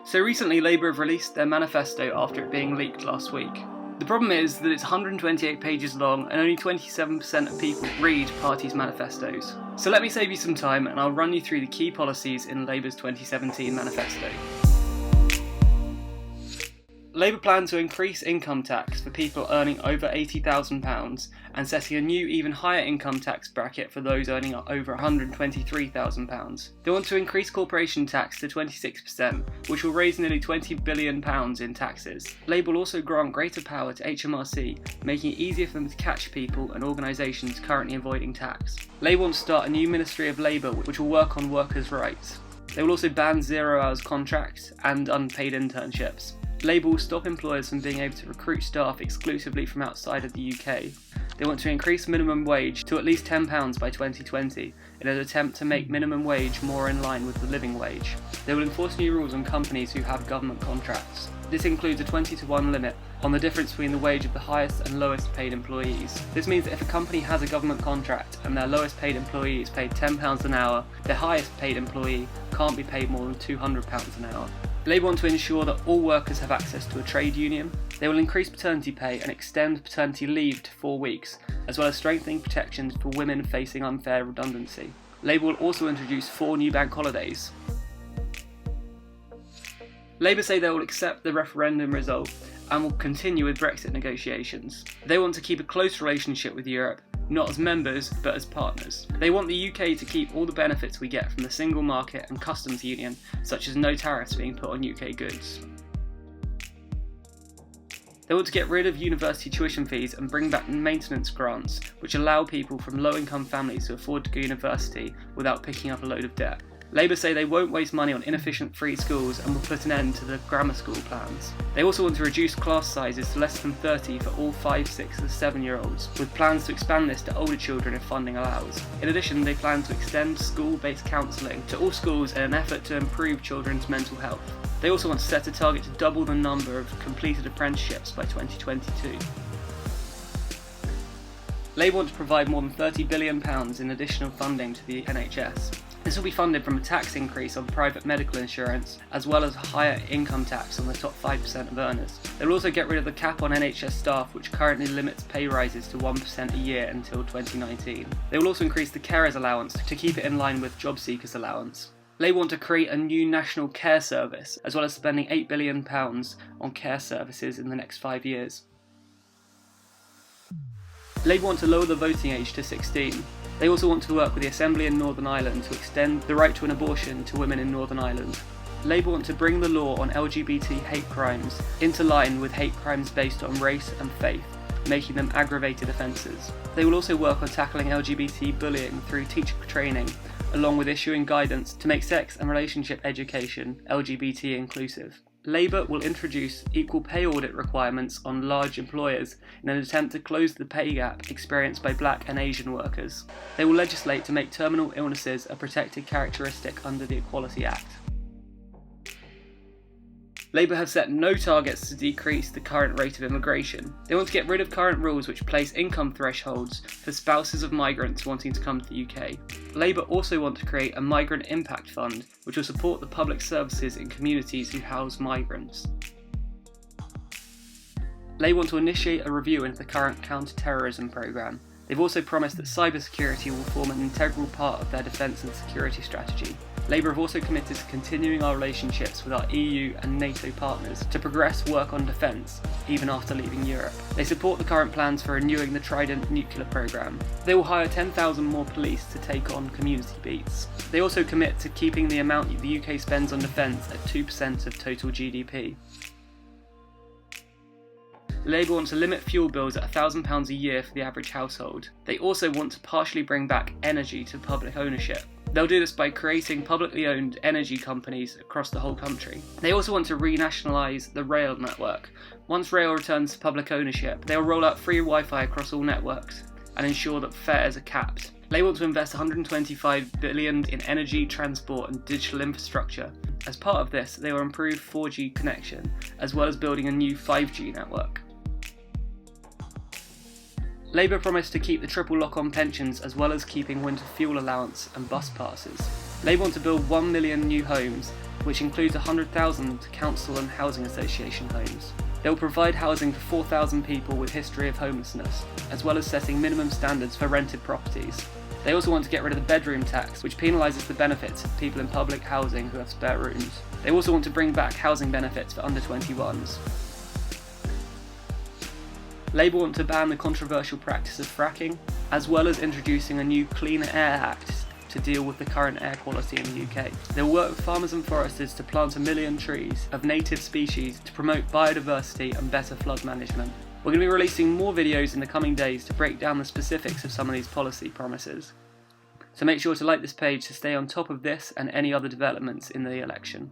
So recently Labour have released their manifesto after it being leaked last week. The problem is that it's 128 pages long and only 27% of people read parties' manifestos. So let me save you some time and I'll run you through the key policies in Labour's 2017 manifesto. Labour plan to increase income tax for people earning over £80,000 and setting a new even higher income tax bracket for those earning over £123,000. They want to increase corporation tax to 26%, which will raise nearly £20 billion in taxes. Labour will also grant greater power to HMRC, making it easier for them to catch people and organisations currently avoiding tax. Labour want to start a new Ministry of Labour which will work on workers' rights. They will also ban 0 hours contracts and unpaid internships. Labour will stop employers from being able to recruit staff exclusively from outside of the UK. They want to increase minimum wage to at least £10 by 2020 in an attempt to make minimum wage more in line with the living wage. They will enforce new rules on companies who have government contracts. This includes a 20-to-1 limit on the difference between the wage of the highest and lowest paid employees. This means that if a company has a government contract and their lowest paid employee is paid £10 an hour, their highest paid employee can't be paid more than £200 an hour. Labour want to ensure that all workers have access to a trade union. They will increase paternity pay and extend paternity leave to 4 weeks, as well as strengthening protections for women facing unfair redundancy. Labour will also introduce 4 new bank holidays. Labour say they will accept the referendum result and will continue with Brexit negotiations. They want to keep a close relationship with Europe, not as members but as partners. They want the UK to keep all the benefits we get from the single market and customs union, such as no tariffs being put on UK goods. They want to get rid of university tuition fees and bring back maintenance grants, which allow people from low-income families to afford to go to university without picking up a load of debt. Labour say they won't waste money on inefficient free schools and will put an end to the grammar school plans. They also want to reduce class sizes to less than 30 for all 5, 6 and 7-year-olds, with plans to expand this to older children if funding allows. In addition, they plan to extend school-based counselling to all schools in an effort to improve children's mental health. They also want to set a target to double the number of completed apprenticeships by 2022. Labour want to provide more than £30 billion in additional funding to the NHS. This will be funded from a tax increase on private medical insurance, as well as a higher income tax on the top 5% of earners. They will also get rid of the cap on NHS staff, which currently limits pay rises to 1% a year until 2019. They will also increase the carers allowance to keep it in line with job seekers allowance. Labour want to create a new national care service, as well as spending £8 billion on care services in the next 5 years. Labour want to lower the voting age to 16. They also want to work with the Assembly in Northern Ireland to extend the right to an abortion to women in Northern Ireland. Labour want to bring the law on LGBT hate crimes into line with hate crimes based on race and faith, making them aggravated offences. They will also work on tackling LGBT bullying through teacher training, along with issuing guidance to make sex and relationship education LGBT inclusive. Labour will introduce equal pay audit requirements on large employers in an attempt to close the pay gap experienced by Black and Asian workers. They will legislate to make terminal illnesses a protected characteristic under the Equality Act. Labour have set no targets to decrease the current rate of immigration. They want to get rid of current rules which place income thresholds for spouses of migrants wanting to come to the UK. Labour also want to create a migrant impact fund which will support the public services in communities who house migrants. Labour want to initiate a review into the current counter-terrorism programme. They've also promised that cybersecurity will form an integral part of their defence and security strategy. Labour have also committed to continuing our relationships with our EU and NATO partners to progress work on defence, even after leaving Europe. They support the current plans for renewing the Trident nuclear programme. They will hire 10,000 more police to take on community beats. They also commit to keeping the amount the UK spends on defence at 2% of total GDP. Labour want to limit fuel bills at £1,000 a year for the average household. They also want to partially bring back energy to public ownership. They'll do this by creating publicly owned energy companies across the whole country. They also want to renationalise the rail network. Once rail returns to public ownership, they'll roll out free Wi-Fi across all networks and ensure that fares are capped. They want to invest £125 billion in energy, transport and digital infrastructure. As part of this, they will improve 4G connection, as well as building a new 5G network. Labour promised to keep the triple lock on pensions as well as keeping winter fuel allowance and bus passes. Labour want to build 1 million new homes which includes 100,000 council and housing association homes. They will provide housing for 4,000 people with history of homelessness, as well as setting minimum standards for rented properties. They also want to get rid of the bedroom tax, which penalises the benefits of people in public housing who have spare rooms. They also want to bring back housing benefits for under 21s. Labour want to ban the controversial practice of fracking, as well as introducing a new Clean Air Act to deal with the current air quality in the UK. They will work with farmers and foresters to plant 1 million trees of native species to promote biodiversity and better flood management. We're going to be releasing more videos in the coming days to break down the specifics of some of these policy promises. So make sure to like this page to stay on top of this and any other developments in the election.